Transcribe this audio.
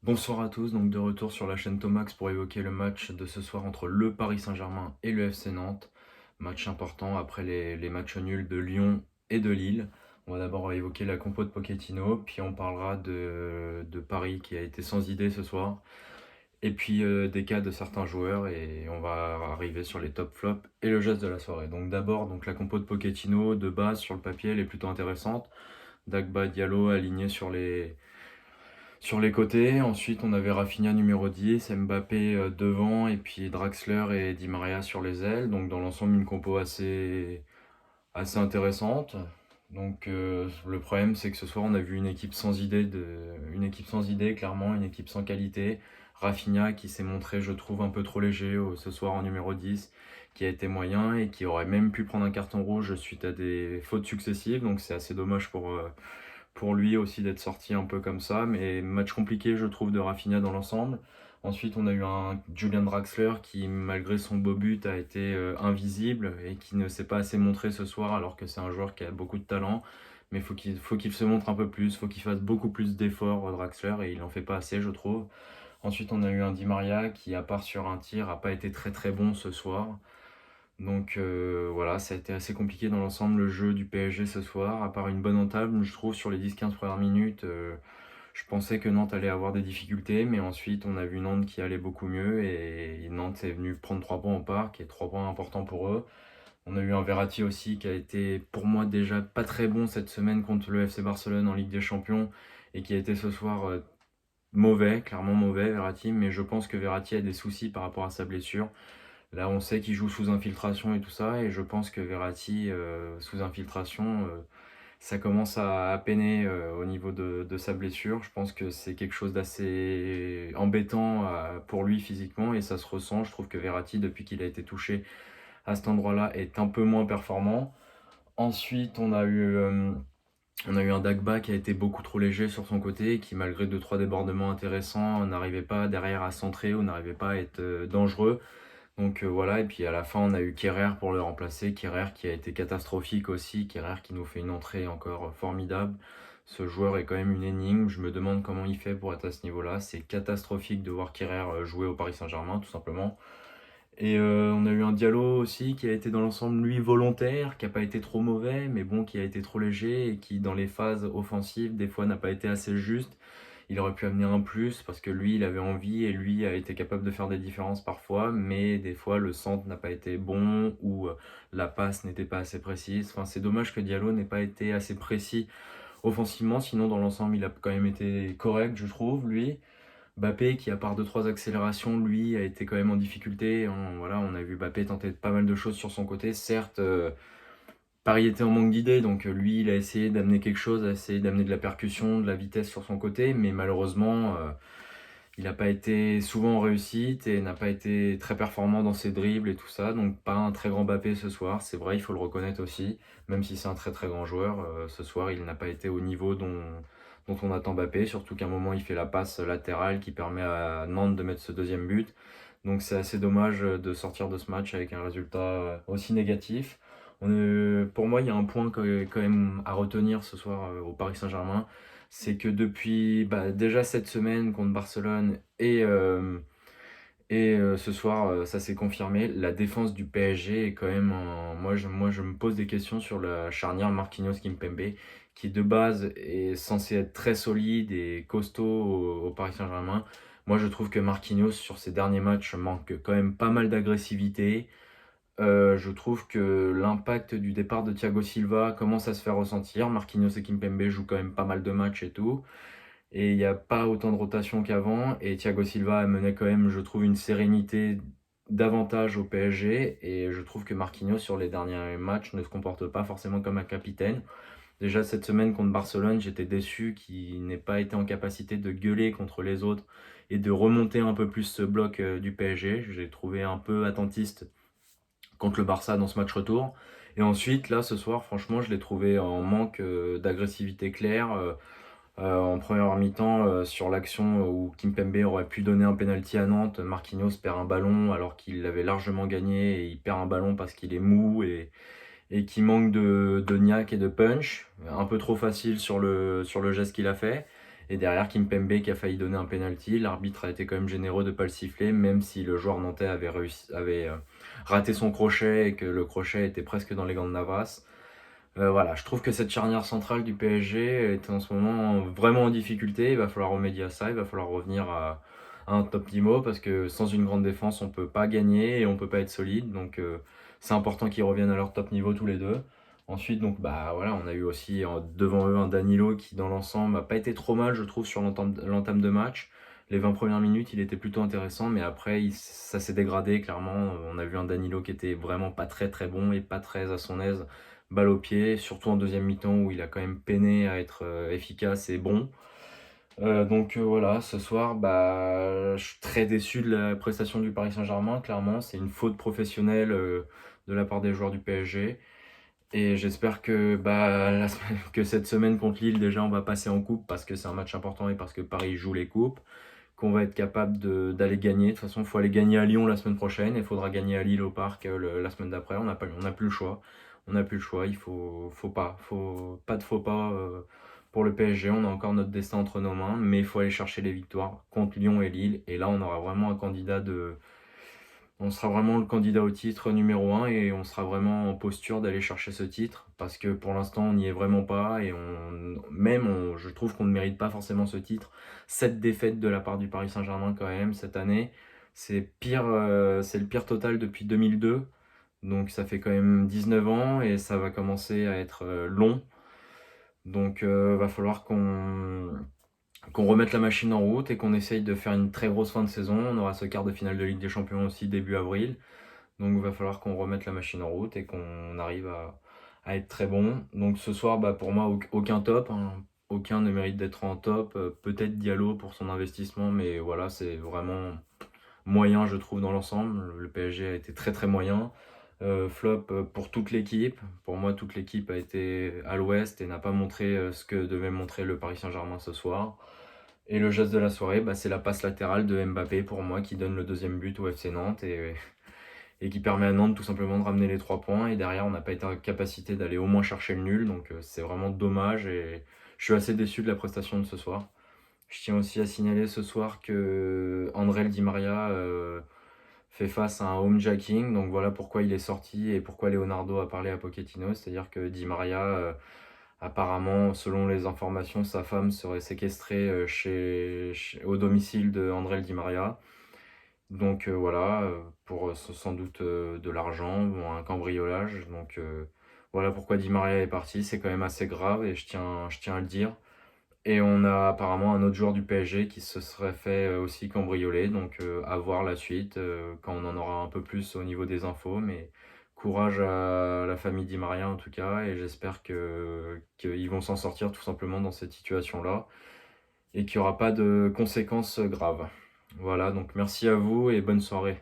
Bonsoir à tous, donc de retour sur la chaîne Tomax pour évoquer le match de ce soir entre le Paris Saint-Germain et le FC Nantes. Match important après les matchs nuls de Lyon et de Lille. On va d'abord évoquer la compo de Pochettino, puis on parlera de Paris qui a été sans idée ce soir, et puis des cas de certains joueurs, et on va arriver sur les top flops et le geste de la soirée. Donc d'abord donc la compo de Pochettino, de base sur le papier, elle est plutôt intéressante. Dagba Diallo aligné sur les côtés. Ensuite, on avait Rafinha numéro 10, Mbappé devant, et puis Draxler et Di Maria sur les ailes. Donc, dans l'ensemble, une compo assez intéressante. Donc, le problème, c'est que ce soir, on a vu une équipe sans idée, clairement, une équipe sans qualité. Rafinha qui s'est montré, je trouve, un peu trop léger ce soir en numéro 10, qui a été moyen et qui aurait même pu prendre un carton rouge suite à des fautes successives. Donc, c'est assez dommage pour lui aussi d'être sorti un peu comme ça, mais match compliqué je trouve de Rafinha dans l'ensemble. Ensuite on a eu un Julian Draxler qui malgré son beau but a été invisible et qui ne s'est pas assez montré ce soir alors que c'est un joueur qui a beaucoup de talent, mais faut qu'il se montre un peu plus, faut qu'il fasse beaucoup plus d'efforts Draxler et il en fait pas assez je trouve. Ensuite on a eu un Di Maria qui à part sur un tir a pas été très très bon ce soir. Donc voilà, ça a été assez compliqué dans l'ensemble le jeu du PSG ce soir, à part une bonne entame, je trouve, sur les 10-15 premières minutes. Je pensais que Nantes allait avoir des difficultés, mais ensuite on a vu Nantes qui allait beaucoup mieux et Nantes est venu prendre 3 points au parc et 3 points importants pour eux. On a eu un Verratti aussi qui a été pour moi déjà pas très bon cette semaine contre le FC Barcelone en Ligue des Champions et qui a été ce soir mauvais, clairement mauvais Verratti, mais je pense que Verratti a des soucis par rapport à sa blessure. Là, on sait qu'il joue sous infiltration et tout ça, et je pense que Verratti, sous infiltration, ça commence à peiner au niveau de sa blessure. Je pense que c'est quelque chose d'assez embêtant pour lui physiquement, et ça se ressent. Je trouve que Verratti, depuis qu'il a été touché à cet endroit-là, est un peu moins performant. Ensuite, on a eu un Dagba qui a été beaucoup trop léger sur son côté, qui malgré deux trois débordements intéressants, n'arrivait pas derrière à centrer ou n'arrivait pas à être dangereux. Donc voilà, et puis à la fin, on a eu Kerrer pour le remplacer. Kerrer qui a été catastrophique aussi. Kerrer qui nous fait une entrée encore formidable. Ce joueur est quand même une énigme. Je me demande comment il fait pour être à ce niveau-là. C'est catastrophique de voir Kerrer jouer au Paris Saint-Germain, tout simplement. Et on a eu un Diallo aussi qui a été dans l'ensemble, lui, volontaire, qui n'a pas été trop mauvais, mais bon, qui a été trop léger et qui, dans les phases offensives, des fois n'a pas été assez juste. Il aurait pu amener un plus parce que lui, il avait envie et lui a été capable de faire des différences parfois, mais des fois, le centre n'a pas été bon ou la passe n'était pas assez précise. Enfin, c'est dommage que Diallo n'ait pas été assez précis offensivement, sinon, dans l'ensemble, il a quand même été correct, je trouve, lui. Mbappé, qui à part deux trois accélérations, lui, a été quand même en difficulté. Voilà, on a vu Mbappé tenter pas mal de choses sur son côté. Certes, Paris était en manque d'idées, donc lui, il a essayé d'amener quelque chose, a essayé d'amener de la percussion, de la vitesse sur son côté, mais malheureusement, il n'a pas été souvent en réussite et n'a pas été très performant dans ses dribbles et tout ça. Donc pas un très grand Mbappé ce soir, c'est vrai, il faut le reconnaître aussi. Même si c'est un très très grand joueur, ce soir, il n'a pas été au niveau dont on attend Mbappé, surtout qu'à un moment, il fait la passe latérale qui permet à Nantes de mettre ce deuxième but. Donc c'est assez dommage de sortir de ce match avec un résultat aussi négatif. Pour moi, il y a un point quand même à retenir ce soir au Paris Saint-Germain, c'est que depuis déjà cette semaine contre Barcelone et ce soir, ça s'est confirmé, la défense du PSG est quand même moi je me pose des questions sur la charnière Marquinhos-Kimpembe qui de base est censé être très solide et costaud au Paris Saint-Germain. Moi je trouve que Marquinhos sur ses derniers matchs manque quand même pas mal d'agressivité. Je trouve que l'impact du départ de Thiago Silva commence à se faire ressentir. Marquinhos et Kimpembe jouent quand même pas mal de matchs et tout. Et il n'y a pas autant de rotation qu'avant. Et Thiago Silva amenait quand même, je trouve, une sérénité davantage au PSG. Et je trouve que Marquinhos, sur les derniers matchs, ne se comporte pas forcément comme un capitaine. Déjà, cette semaine contre Barcelone, j'étais déçu qu'il n'ait pas été en capacité de gueuler contre les autres et de remonter un peu plus ce bloc du PSG. J'ai trouvé un peu attentiste contre le Barça dans ce match retour. Et ensuite, là, ce soir, franchement, je l'ai trouvé en manque d'agressivité claire. En première mi-temps, sur l'action où Kimpembe aurait pu donner un penalty à Nantes, Marquinhos perd un ballon alors qu'il l'avait largement gagné et il perd un ballon parce qu'il est mou et qui manque de niaque et de punch. Un peu trop facile sur le geste qu'il a fait. Et derrière, Kimpembe qui a failli donner un penalty. L'arbitre a été quand même généreux de ne pas le siffler, même si le joueur nantais avait raté son crochet et que le crochet était presque dans les gants de Navas. Voilà, je trouve que cette charnière centrale du PSG est en ce moment vraiment en difficulté. Il va falloir remédier à ça, il va falloir revenir à un top niveau parce que sans une grande défense, on peut pas gagner et on peut pas être solide. Donc c'est important qu'ils reviennent à leur top niveau tous les deux. Ensuite, donc bah voilà, on a eu aussi devant eux un Danilo qui dans l'ensemble n'a pas été trop mal, je trouve, sur l'entame de match. Les 20 premières minutes, il était plutôt intéressant, mais après, ça s'est dégradé, clairement. On a vu un Danilo qui était vraiment pas très très bon et pas très à son aise, balle au pied, surtout en deuxième mi-temps où il a quand même peiné à être efficace et bon. Voilà, ce soir, bah, je suis très déçu de la prestation du Paris Saint-Germain, clairement. C'est une faute professionnelle de la part des joueurs du PSG. Et j'espère que, bah, que cette semaine contre Lille, déjà, on va passer en coupe parce que c'est un match important et parce que Paris joue les coupes, qu'on va être capable d'aller gagner. De toute façon, il faut aller gagner à Lyon la semaine prochaine et il faudra gagner à Lille au Parc la semaine d'après. On n'a plus le choix. On n'a plus le choix. Faut pas de faux pas pour le PSG. On a encore notre destin entre nos mains, mais il faut aller chercher les victoires contre Lyon et Lille. Et là, on sera vraiment le candidat au titre numéro un et on sera vraiment en posture d'aller chercher ce titre parce que pour l'instant on n'y est vraiment pas et je trouve qu'on ne mérite pas forcément ce titre. Cette défaite de la part du Paris Saint-Germain quand même cette année, c'est pire, c'est le pire total depuis 2002. Donc ça fait quand même 19 ans et ça va commencer à être long. Donc va falloir qu'on remette la machine en route et qu'on essaye de faire une très grosse fin de saison. On aura ce quart de finale de Ligue des Champions aussi début avril. Donc il va falloir qu'on remette la machine en route et qu'on arrive à être très bon. Donc ce soir, bah, pour moi, aucun top, hein. Aucun ne mérite d'être en top. Peut-être Diallo pour son investissement, mais voilà, c'est vraiment moyen, je trouve, dans l'ensemble. Le PSG a été très très moyen. Flop pour toute l'équipe. Pour moi, toute l'équipe a été à l'ouest et n'a pas montré ce que devait montrer le Paris Saint-Germain ce soir. Et le geste de la soirée, bah, c'est la passe latérale de Mbappé pour moi qui donne le deuxième but au FC Nantes et qui permet à Nantes tout simplement de ramener les 3 points. Et derrière, on n'a pas été en capacité d'aller au moins chercher le nul. Donc c'est vraiment dommage et je suis assez déçu de la prestation de ce soir. Je tiens aussi à signaler ce soir que André Di Maria fait face à un homejacking. Donc voilà pourquoi il est sorti et pourquoi Leonardo a parlé à Pochettino. C'est-à-dire que Di Maria, apparemment, selon les informations, sa femme serait séquestrée au domicile de André Di Maria. Donc voilà, pour sans doute de l'argent ou un cambriolage. Donc voilà pourquoi Di Maria est parti. C'est quand même assez grave et je tiens à le dire. Et on a apparemment un autre joueur du PSG qui se serait fait aussi cambrioler. Donc à voir la suite quand on en aura un peu plus au niveau des infos. Mais courage à la famille Di Maria en tout cas. Et j'espère qu'ils vont s'en sortir tout simplement dans cette situation-là et qu'il n'y aura pas de conséquences graves. Voilà, donc merci à vous et bonne soirée.